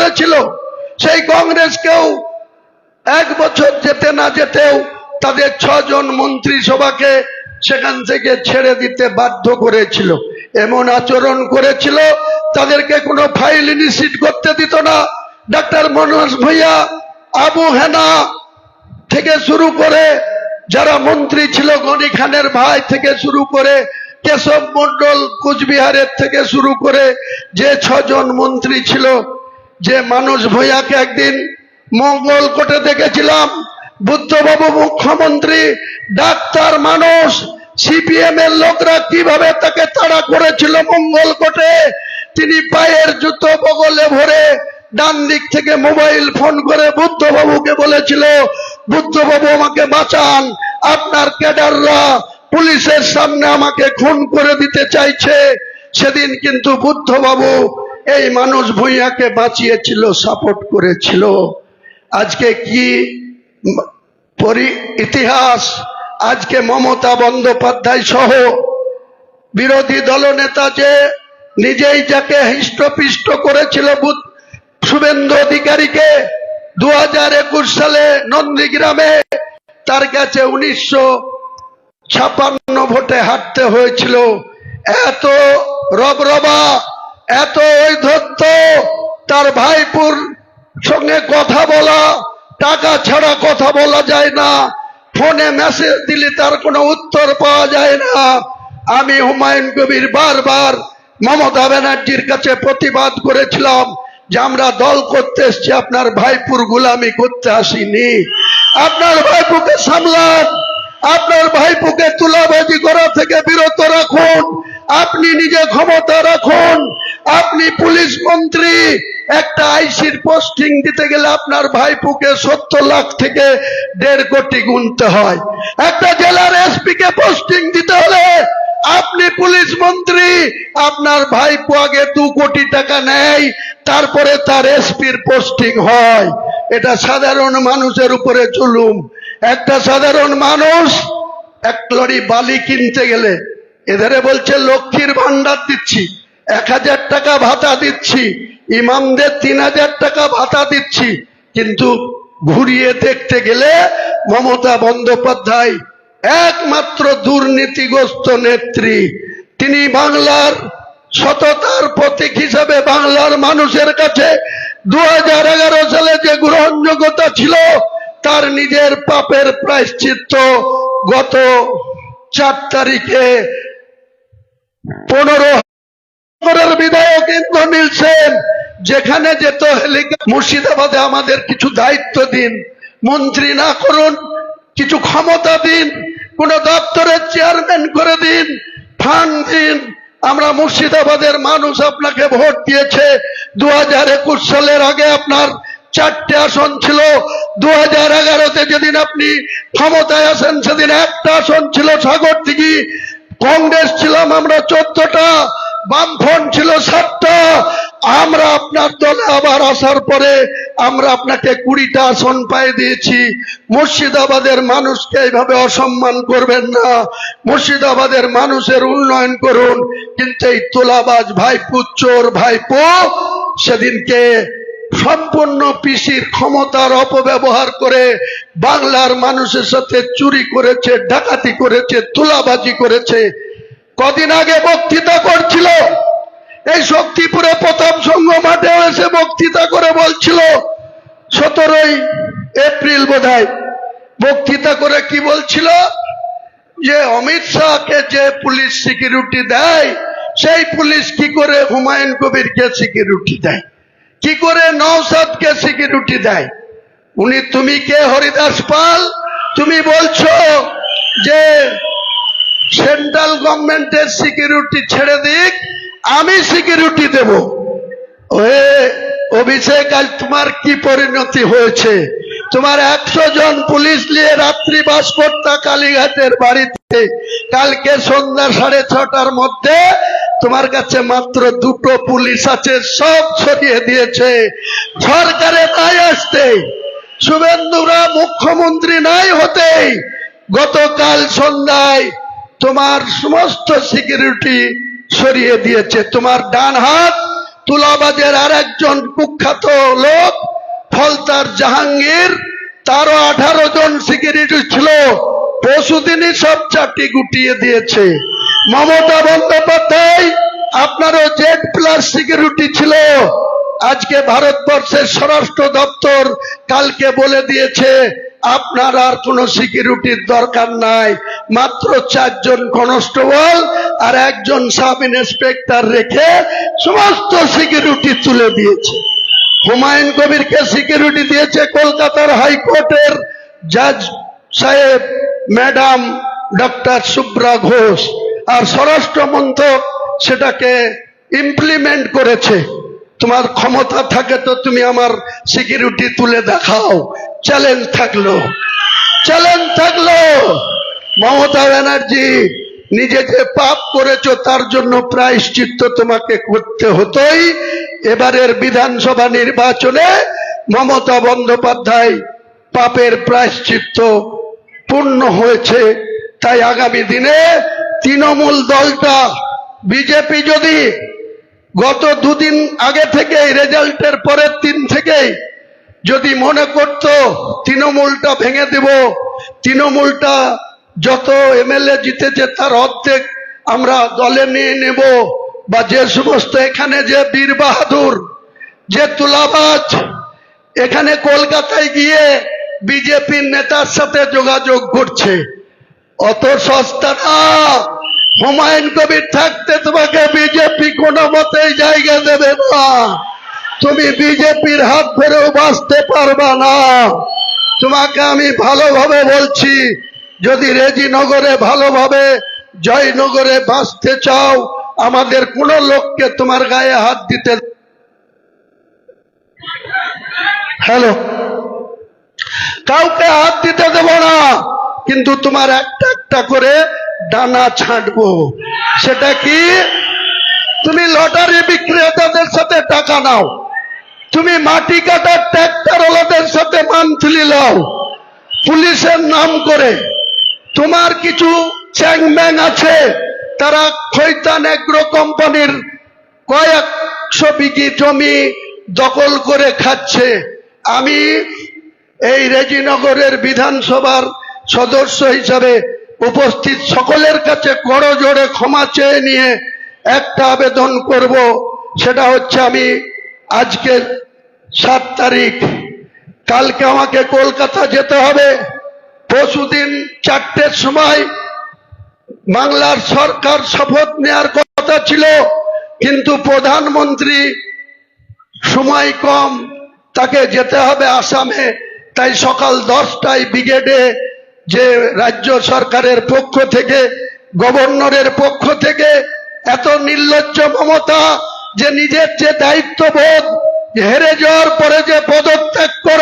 করেছিল। সেই কংগ্রেসকেও 1 বছর যেতে না যেতেও তাদের 6 জন মন্ত্রিসভাকে সেখান থেকে ছেড়ে দিতে বাধ্য করেছিল। এমন আচরণ করেছিল, তাদেরকে কোনো ফাইল ইনিশিয়েট করতে দিত না। ডাক্তার মনোজ ভূঁইয়া, আবু হেনা থেকে শুরু করে যারা মন্ত্রী ছিল, গনি খানের ভাই থেকে শুরু করে কেশব মন্ডল কুচবিহারের থেকে শুরু করে যে 6 জন মন্ত্রী ছিল, যে মনোজ ভূঁইয়াকে একদিন মঙ্গলকোটে দেখেছিলাম, বুদ্ধবাবু মুখ্যমন্ত্রী, ডাক্তার মানুষ, সিপিএম এর লোকরা কিভাবে তাকে তাড়া করেছিল মঙ্গলকোটে। তিনি পায়ের জুতো বগলে ভরে ডান দিক থেকে মোবাইল ফোন করে বুদ্ধবাবুকে বলেছিল, বুদ্ধবাবু আমাকে বাঁচান, আপনার ক্যাডাররা পুলিশের সামনে আমাকে খুন করে দিতে চাইছে। সেদিন কিন্তু বুদ্ধবাবু এই মনোজ ভূঁইয়াকে বাঁচিয়েছিল, সাপোর্ট করেছিল। আজকে কি ইতিহাস! আজকে মমতা বন্দ্যোপাধ্যায় সহ বিরোধী দলনেতা যে নিজেই যাকে হৃষ্টপিষ্ট করেছিল শুভেন্দু অধিকারীকে 2021 সালে নন্দীগ্রামে, তার কাছে 1956 ভোটে হারতে হয়েছিল। এত রবরবা, এত ঔদ্ধত্য, তার ভাইপুর সঙ্গে কথা বলা, টাকা ছাড়া কথা বলা যায় না, ফোনে মেসেজ দিলে তার কোনো উত্তর পাওয়া যায় না। আমি হুমায়ুন কবির বারবার মমতা ব্যানার্জির কাছে প্রতিবাদ করেছিলাম যে আমরা দল করতে এসেছি, আপনার ভাইপুর গোলামি করতে আসিনি। আপনার ভাইপুকে সামলান, আপনার ভাইপুকে তুলাবাজি করা থেকে বিরত রাখুন, আপনি নিজে ক্ষমতা রাখুন। আপনি পুলিশ মন্ত্রী, একটা আইসির পোস্টিং দিতে গেলে আপনার ভাইপুকে 70 লাখ থেকে 1.5 কোটি গুনতে হয়। একটা জেলার এসপি কে পোস্টিং দিতে হলে আপনি পুলিশ মন্ত্রী, আপনার ভাইপো আগে 2 কোটি টাকা নেয়, তারপরে তার এসপির পোস্টিং হয়। এটা সাধারণ মানুষের উপরে জুলুম। একটা সাধারণ মানুষ 1 লরি বালি কিনতে গেলে এধারে বলছে লক্ষ্মীর ভান্ডার দিচ্ছি, 1000 টাকা ভাতা দিচ্ছি, ইমামদের 3000 টাকা ভাতা দিচ্ছি, কিন্তু ঘুরিয়ে দেখতে গেলে মমতা বন্দ্যোপাধ্যায় একমাত্র দুর্নীতিগ্রস্ত নেত্রী। তিনি বাংলার সততার প্রতীক হিসেবে বাংলার মানুষের কাছে 2011 সালে যে গ্রহণযোগ্যতা ছিল, তার নিজের পাপের প্রায়শ্চিত্ত গত 4 তারিখে 15 বিধায়ক ইন্দ্রনীল সেন যেখানে যেত মুর্শিদাবাদে আমাদের কিছু দায়িত্ব দিন, মন্ত্রী না করুন, কিছু ক্ষমতা দিন, কোন দপ্তরের চেয়ারম্যান করে দিন, ফান্ড দিন। আমরা মুর্শিদাবাদের মানুষ আপনাকে ভোট দিয়েছে। 2021 সালের আগে আপনার 4টে আসন ছিল, 2011-তে যেদিন আপনি ক্ষমতায় আসেন সেদিন 1টা আসন ছিল সাগরদিঘি। কংগ্রেস ছিলাম আমরা 14টা, বামফ্রন্ট ছিল 7টা। আমরা আপনার দলে আবার আসার পরে আমরা আপনাকে 20টা আসন পাইয়ে দিয়েছি। মুর্শিদাবাদের মানুষকে এইভাবে অসম্মান করবেন না, মুর্শিদাবাদের মানুষের উন্নয়ন করুন। কিন্তু এই তোলাবাজ ভাইপো, চোর ভাইপো সেদিনকে সম্পূর্ণ পিসির ক্ষমতার অপব্যবহার করে বাংলার মানুষের সাথে চুরি করেছে, ডাকাতি করেছে, তোলাবাজি করেছে। কদিন আগে বক্তৃতা করছিল, এই শক্তিপুরে প্রথম সংঘ মাঠে এসে বক্তৃতা করে বলছিল, 17 এপ্রিল বোধহয় বক্তৃতা করে কি বলছিল, যে অমিত শাহকে যে পুলিশ সিকিউরিটি দেয়, সেই পুলিশ কি করে হুমায়ুন কবিরকে সিকিউরিটি দেয়, কি করে নওশাদকে সিকিউরিটি দেয়। তুমি কে হরিদাস পাল? তুমি বলছো যে সেন্ট্রাল গভর্নমেন্টের সিকিউরিটি ছেড়ে দিক, আমি সিকিউরিটি দেব। ওহে অভিষেক, আজ তোমার কি পরিণতি হয়েছে? তোমার 100 জন পুলিশ নিয়ে রাত্রিবাস করতা কালীঘাটের বাড়িতে, কালকে সন্ধ্যা 6:30টার মধ্যে তোমার কাছে মাত্র 2টো পুলিশ আছে, সব সরিয়ে দিয়েছে। সরকারে নাই আসতে, শুভেন্দুরা মুখ্যমন্ত্রী নাই হতেই গতকাল সন্ধ্যায় তোমার সমস্ত সিকিউরিটি সরিয়ে দিয়েছে। তোমার ডান হাত তুলাবাজের আর একজন কুখ্যাত লোক ফলতার জাহাঙ্গীর, তারও 18 জন সিকিউরিটি ছিল, পরশুদিনই সব চারটি গুটিয়ে দিয়েছে। মমতা বন্দ্যোপাধ্যায়, আপনারও Z+ সিকিউরিটি ছিল। আজকে ভারতবর্ষের স্বরাষ্ট্র দপ্তর কালকে বলে দিয়েছে আপনার আর কোনো সিকিউরিটির দরকার নাই, মাত্র 4 জন কনস্টেবল আর 1 জন সাব ইন্সপেক্টর রেখে সমস্ত সিকিউরিটি তুলে দিয়েছে। হুমায়ুন কবিরকে সিকিউরিটি দিয়েছে কলকাতার হাইকোর্টের জাজ সাহেব ম্যাডাম ডক্টর সুব্রা ঘোষ, আর স্বরাষ্ট্র মন্ত্রক সেটাকে ইমপ্লিমেন্ট করেছে। তোমার ক্ষমতা থাকে তো তুমি আমার সিকিউরিটি তুলে দেখাও। চ্যালেঞ্জ থাকলো, চ্যালেঞ্জ থাকলো। মমতা ব্যানার্জি, নিজে যে পাপ করেছো তার জন্য প্রায়শ্চিত্ত তোমাকে করতে হতোই। এবারের বিধানসভা নির্বাচনে মমতা বন্দ্যোপাধ্যায় পাপের প্রায়শ্চিত্ত পূর্ণ হয়েছে। তাই আগামী দিনে তৃণমূল দলটা, বিজেপি যদি গত 2 দিন আগে থেকে রেজাল্টের পরের দিন থেকেই যদি মনে করত তৃণমূলটা ভেঙে দেব, তৃণমূলটা যত এমএলএ জিতেছে তার অর্ধেক আমরা দলে নিয়ে নেব, বা যে সমস্ত এখানে যে বীর বাহাদুর, যে তুলাবাজ এখানে কলকাতায় গিয়ে বিজেপির নেতার সাথে যোগাযোগ করছে, অত সস্তা না। হুমায়ুন কবির থাকতে তোমাকে বিজেপি কোনো মতেই জায়গা দেবে না। তুমি বিজেপির হাত ধরেও বাঁচতে পারবা না। তোমাকে আমি ভালোভাবে বলছি, যদি রেজিনগরে ভালোভাবে জয়নগরে বাঁচতে চাও, আমাদের কোন লোককে তোমার গায়ে হাত দিতে, হ্যালো, কাউকে হাত দিতে দেব না, কিন্তু তোমার একটা একটা করে ডানা ছাঁটবো। সেটা কি? তুমি লটারি বিক্রেতাদের সাথে টাকা নাও, তুমি মাটি কাটার ট্র্যাক্টরওয়ালাদের সাথে মান্থলি নাও পুলিশের নাম করে। তোমার কিছু চ্যাংম্যাং আছে, তারা খৈতান এগ্রো কোম্পানির কয়েকশো বিঘি জমি দখল করে খাচ্ছে। আমি এই রেজিনগরের বিধানসভার সদস্য হিসাবে উপস্থিত সকলের কাছে করজোড়ে ক্ষমা চেয়ে নিয়ে একটা আবেদন করব, সেটা হচ্ছে আমি আজকে 7 তারিখ, কালকে আমাকে কলকাতা যেতে হবে। পরশুদিন 4টের সময় বাংলার সরকার শপথ নেওয়ার কথা ছিল, কিন্তু প্রধানমন্ত্রী সময় কম, তাকে যেতে হবে আসামে। তাই সকাল 10টায় ব্রিগেডে যে রাজ্য সরকারের পক্ষ থেকে, গভর্নরের পক্ষ থেকে এত নির্লজ্জ মমতা, যে নিজের যে দায়িত্ববোধ হেরে যাওয়ার পরে যে পদত্যাগ করা,